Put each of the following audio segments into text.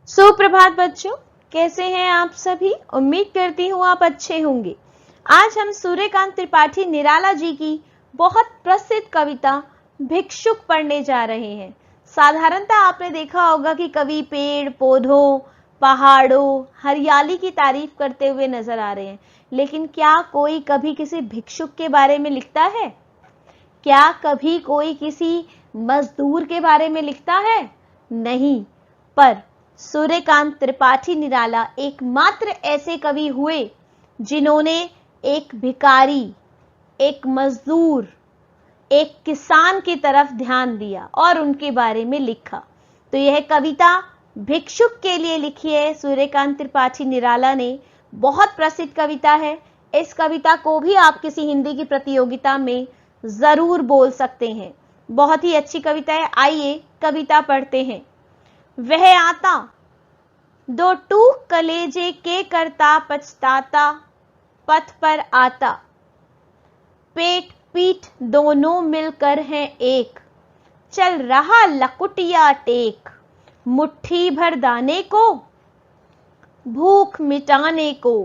सुप्रभात बच्चों, कैसे हैं आप सभी। उम्मीद करती हूँ आप अच्छे होंगे। आज हम सूर्यकांत त्रिपाठी निराला जी की बहुत प्रसिद्ध कविता भिक्षुक पढ़ने जा रहे हैं। साधारणतः आपने देखा होगा कि कवि पेड़ पौधों, पहाड़ों, हरियाली की तारीफ करते हुए नजर आ रहे हैं, लेकिन क्या कोई कभी किसी भिक्षुक के बारे में लिखता है? क्या कभी कोई किसी मजदूर के बारे में लिखता है? नहीं। पर सूर्यकांत त्रिपाठी निराला एकमात्र ऐसे कवि हुए जिन्होंने एक भिखारी, एक मजदूर, एक किसान की तरफ ध्यान दिया और उनके बारे में लिखा। तो यह कविता भिक्षुक के लिए लिखी है सूर्यकांत त्रिपाठी निराला ने। बहुत प्रसिद्ध कविता है। इस कविता को भी आप किसी हिंदी की प्रतियोगिता में जरूर बोल सकते हैं। बहुत ही अच्छी कविता है। आइए कविता पढ़ते हैं। वह आता दो टूक कलेजे के करता पछताता, पथ पर आता पेट पीठ दोनों मिलकर हैं एक, चल रहा लकुटिया टेक, मुट्ठी भर दाने को भूख मिटाने को,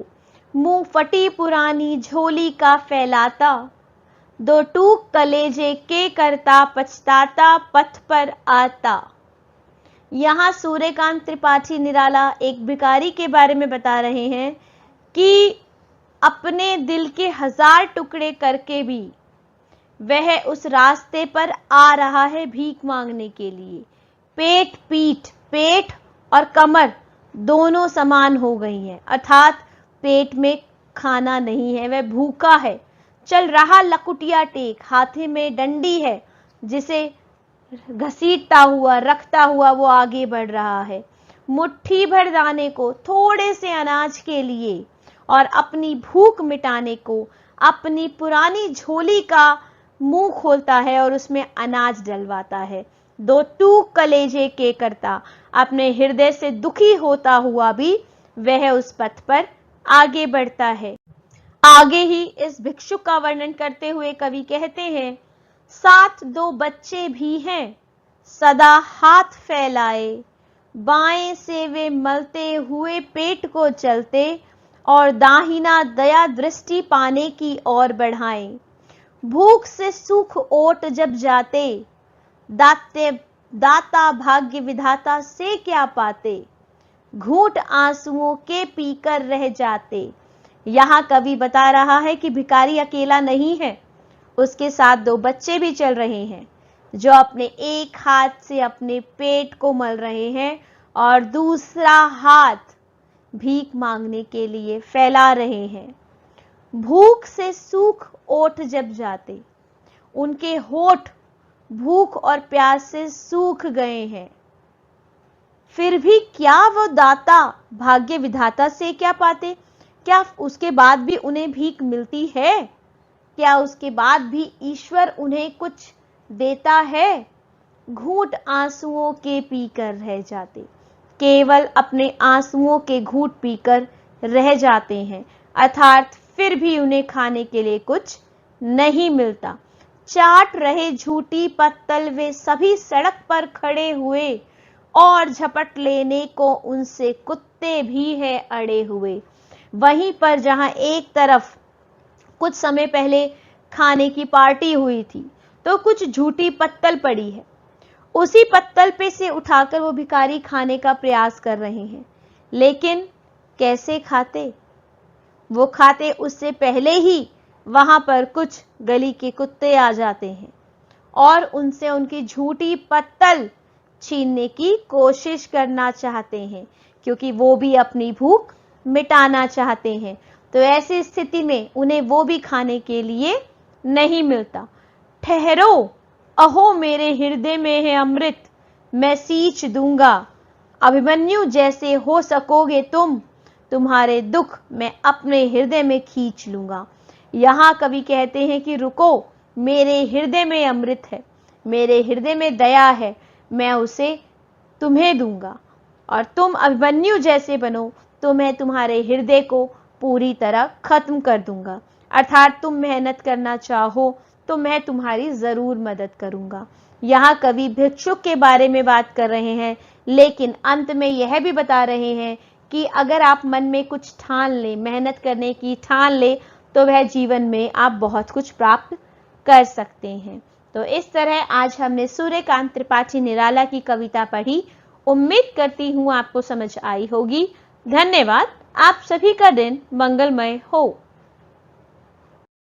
मुंह फटी पुरानी झोली का फैलाता, दो टूक कलेजे के करता पछताता, पथ पर आता। यहां सूर्यकांत त्रिपाठी निराला एक भिखारी के बारे में बता रहे हैं कि अपने दिल के 1000 टुकड़े करके भी वह उस रास्ते पर आ रहा है भीख मांगने के लिए। पेट और कमर दोनों समान हो गई हैं, अर्थात पेट में खाना नहीं है, वह भूखा है। चल रहा लकुटिया टेक, हाथे में डंडी है जिसे घसीटता हुआ, रखता हुआ वो आगे बढ़ रहा है। मुट्ठी भर दाने को, थोड़े से अनाज के लिए, और अपनी भूख मिटाने को अपनी पुरानी झोली का मुंह खोलता है और उसमें अनाज डलवाता है। दो टूक कलेजे के करता, अपने हृदय से दुखी होता हुआ भी वह उस पथ पर आगे बढ़ता है। आगे ही इस भिक्षुक का वर्णन करते हुए कवि कहते हैं, साथ दो बच्चे भी हैं सदा हाथ फैलाए, बाएं से वे मलते हुए पेट को चलते और दाहिना दया दृष्टि पाने की ओर बढ़ाएं। भूख से सुख ओट जब जाते, दाता भाग्य विधाता से क्या पाते, घूंट आंसुओं के पीकर रह जाते। यहां कवि बता रहा है कि भिखारी अकेला नहीं है, उसके साथ दो बच्चे भी चल रहे हैं जो अपने एक हाथ से अपने पेट को मल रहे हैं और दूसरा हाथ भीख मांगने के लिए फैला रहे हैं। भूख से सूख ओठ जब जाते, उनके होठ भूख और प्यास से सूख गए हैं, फिर भी क्या वो दाता भाग्य विधाता से क्या पाते? क्या उसके बाद भी उन्हें भीख मिलती है? क्या उसके बाद भी ईश्वर उन्हें कुछ देता है? घूंट आंसुओं के पीकर रह जाते, केवल अपने आंसुओं के घूंट पीकर रह जाते हैं, अर्थात फिर भी उन्हें खाने के लिए कुछ नहीं मिलता। चाट रहे झूठी पत्तल वे सभी सड़क पर खड़े हुए, और झपट लेने को उनसे कुत्ते भी है अड़े हुए। वहीं पर जहां एक तरफ कुछ समय पहले खाने की पार्टी हुई थी, तो कुछ झूठी पत्तल पड़ी है, उसी पत्तल पे से उठाकर वो भिखारी खाने का प्रयास कर रहे हैं। लेकिन कैसे खाते? वो खाते उससे पहले ही वहां पर कुछ गली के कुत्ते आ जाते हैं और उनसे उनकी झूठी पत्तल छीनने की कोशिश करना चाहते हैं, क्योंकि वो भी अपनी भूख मिटाना चाहते हैं। तो ऐसी स्थिति में उन्हें वो भी खाने के लिए नहीं मिलता। ठहरो, अहो मेरे हृदय में है अमृत, मैं सींच दूंगा, अभिमन्यु जैसे हो सकोगे तुम, तुम्हारे दुख मैं अपने हृदय में खींच लूंगा। यहां कवि कहते हैं कि रुको, मेरे हृदय में अमृत है, मेरे हृदय में दया है, मैं उसे तुम्हें दूंगा, और तुम अभिमन्यु जैसे बनो तो मैं तुम्हारे हृदय को पूरी तरह खत्म कर दूंगा। अर्थात तुम मेहनत करना चाहो तो मैं तुम्हारी जरूर मदद करूंगा। यहाँ कवि भिक्षुक के बारे में बात कर रहे हैं, लेकिन अंत में यह भी बता रहे हैं कि अगर आप मन में कुछ ठान लें, मेहनत करने की ठान लें, तो वह जीवन में आप बहुत कुछ प्राप्त कर सकते हैं। तो इस तरह आज हमने सूर्यकांत त्रिपाठी निराला की कविता पढ़ी। उम्मीद करती हूँ आपको समझ आई होगी। धन्यवाद। आप सभी का दिन मंगलमय हो।